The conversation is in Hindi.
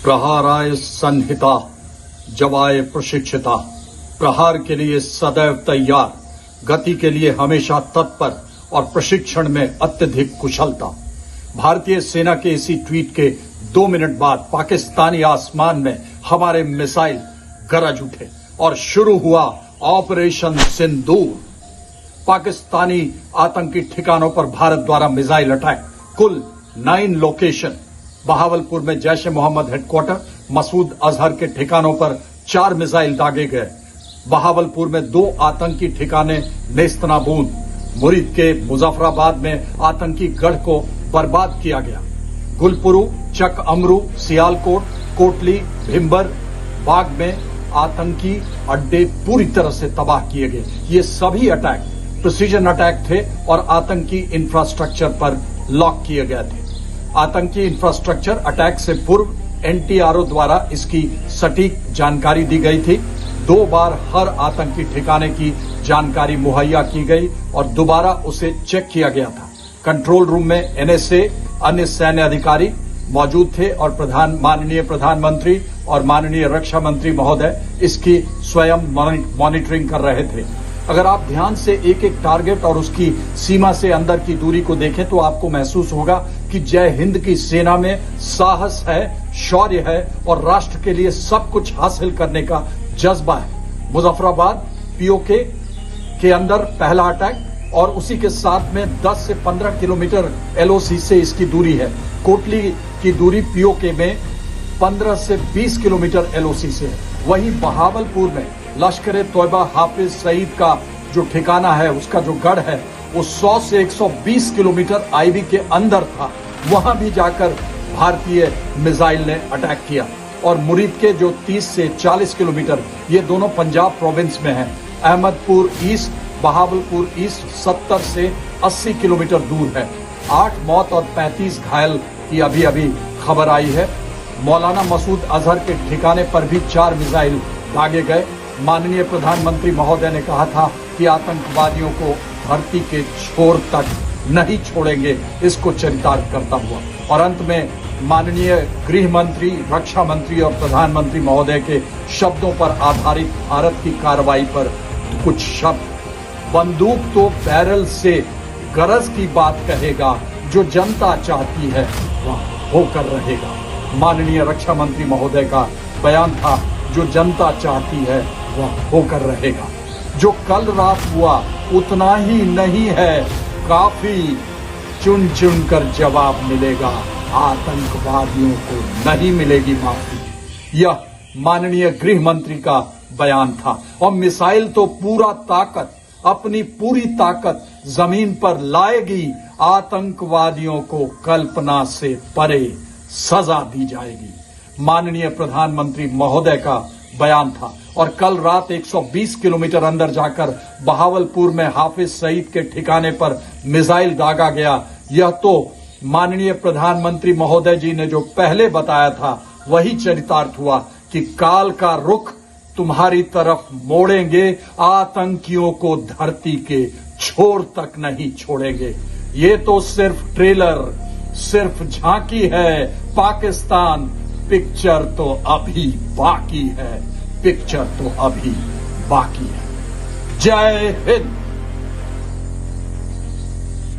प्रहाराय संहिता जवाय प्रशिक्षिता। प्रहार के लिए सदैव तैयार, गति के लिए हमेशा तत्पर और प्रशिक्षण में अत्यधिक कुशलता। भारतीय सेना के इसी ट्वीट के 2 मिनट बाद पाकिस्तानी आसमान में हमारे मिसाइल गरज उठे और शुरू हुआ ऑपरेशन सिंदूर। पाकिस्तानी आतंकी ठिकानों पर भारत द्वारा मिसाइल अटैक। कुल 9 लोकेशन। बहावलपुर में जैश ए मोहम्मद हेडक्वार्टर, मसूद अजहर के ठिकानों पर 4 मिसाइल दागे गए। बहावलपुर में 2 आतंकी ठिकाने नेस्तनाबूद। मुरीद के मुजफ्फराबाद में आतंकी गढ़ को बर्बाद किया गया। गुलपुरू, चक अमरू, सियालकोट, कोटली, भिम्बर, बाग में आतंकी अड्डे पूरी तरह से तबाह किए गए। ये सभी अटैक प्रिसीजन अटैक थे और आतंकी इंफ्रास्ट्रक्चर पर लॉक किए गए थे। आतंकी इंफ्रास्ट्रक्चर अटैक से पूर्व एनटीआरओ द्वारा इसकी सटीक जानकारी दी गई थी। 2 बार हर आतंकी ठिकाने की जानकारी मुहैया की गई और दोबारा उसे चेक किया गया था। कंट्रोल रूम में एनएसए, अन्य सैन्य अधिकारी मौजूद थे और माननीय प्रधानमंत्री और माननीय रक्षा मंत्री महोदय इसकी स्वयं मॉनिटरिंग कर रहे थे। अगर आप ध्यान से एक एक टारगेट और उसकी सीमा से अंदर की दूरी को देखें तो आपको महसूस होगा कि जय हिंद की सेना में साहस है, शौर्य है और राष्ट्र के लिए सब कुछ हासिल करने का जज्बा है। मुजफ्फराबाद पीओके के अंदर पहला अटैक और उसी के साथ में 10 से 15 किलोमीटर एलओसी से इसकी दूरी है। कोटली की दूरी पीओके में 15 से 20 किलोमीटर एलओसी से है। वहीं बहावलपुर में लश्कर तोयबा हाफिज सईद का जो ठिकाना है, उसका जो गढ़ है, वो 100 से 120 किलोमीटर आईबी के अंदर था। वहां भी जाकर भारतीय मिसाइल ने अटैक किया। और मुरीद के जो 30 से 40 किलोमीटर, ये दोनों पंजाब प्रोविंस में हैं। अहमदपुर ईस्ट, बहावलपुर ईस्ट 70 से 80 किलोमीटर दूर है। 8 मौत और 35 घायल की अभी खबर आई है। मौलाना मसूद अजहर के ठिकाने पर भी 4 मिसाइल दागे गए। माननीय प्रधानमंत्री महोदय ने कहा था कि आतंकवादियों को धरती के छोर तक नहीं छोड़ेंगे, इसको चरितार्थ करता हुआ। और अंत में माननीय गृह मंत्री, रक्षा मंत्री और प्रधानमंत्री महोदय के शब्दों पर आधारित भारत की कार्रवाई पर कुछ शब्द। बंदूक तो बैरल से गरज की बात कहेगा, जो जनता चाहती है वह होकर रहेगा। माननीय रक्षा मंत्री महोदय का बयान था, जो जनता चाहती है वह होकर रहेगा। जो कल रात हुआ उतना ही नहीं है, काफी चुन चुन कर जवाब मिलेगा। आतंकवादियों को नहीं मिलेगी माफी। यह माननीय गृह मंत्री का बयान था। और मिसाइल तो अपनी पूरी ताकत जमीन पर लाएगी। आतंकवादियों को कल्पना से परे सजा दी जाएगी। माननीय प्रधानमंत्री महोदय का बयान था। और कल रात 120 किलोमीटर अंदर जाकर बहावलपुर में हाफिज सईद के ठिकाने पर मिसाइल दागा गया। यह तो माननीय प्रधानमंत्री महोदय जी ने जो पहले बताया था वही चरितार्थ हुआ कि काल का रुख तुम्हारी तरफ मोड़ेंगे, आतंकियों को धरती के छोर तक नहीं छोड़ेंगे। ये तो सिर्फ ट्रेलर, सिर्फ झांकी है। पाकिस्तान पिक्चर तो अभी बाकी है। पिक्चर तो अभी बाकी है। जय हिंद।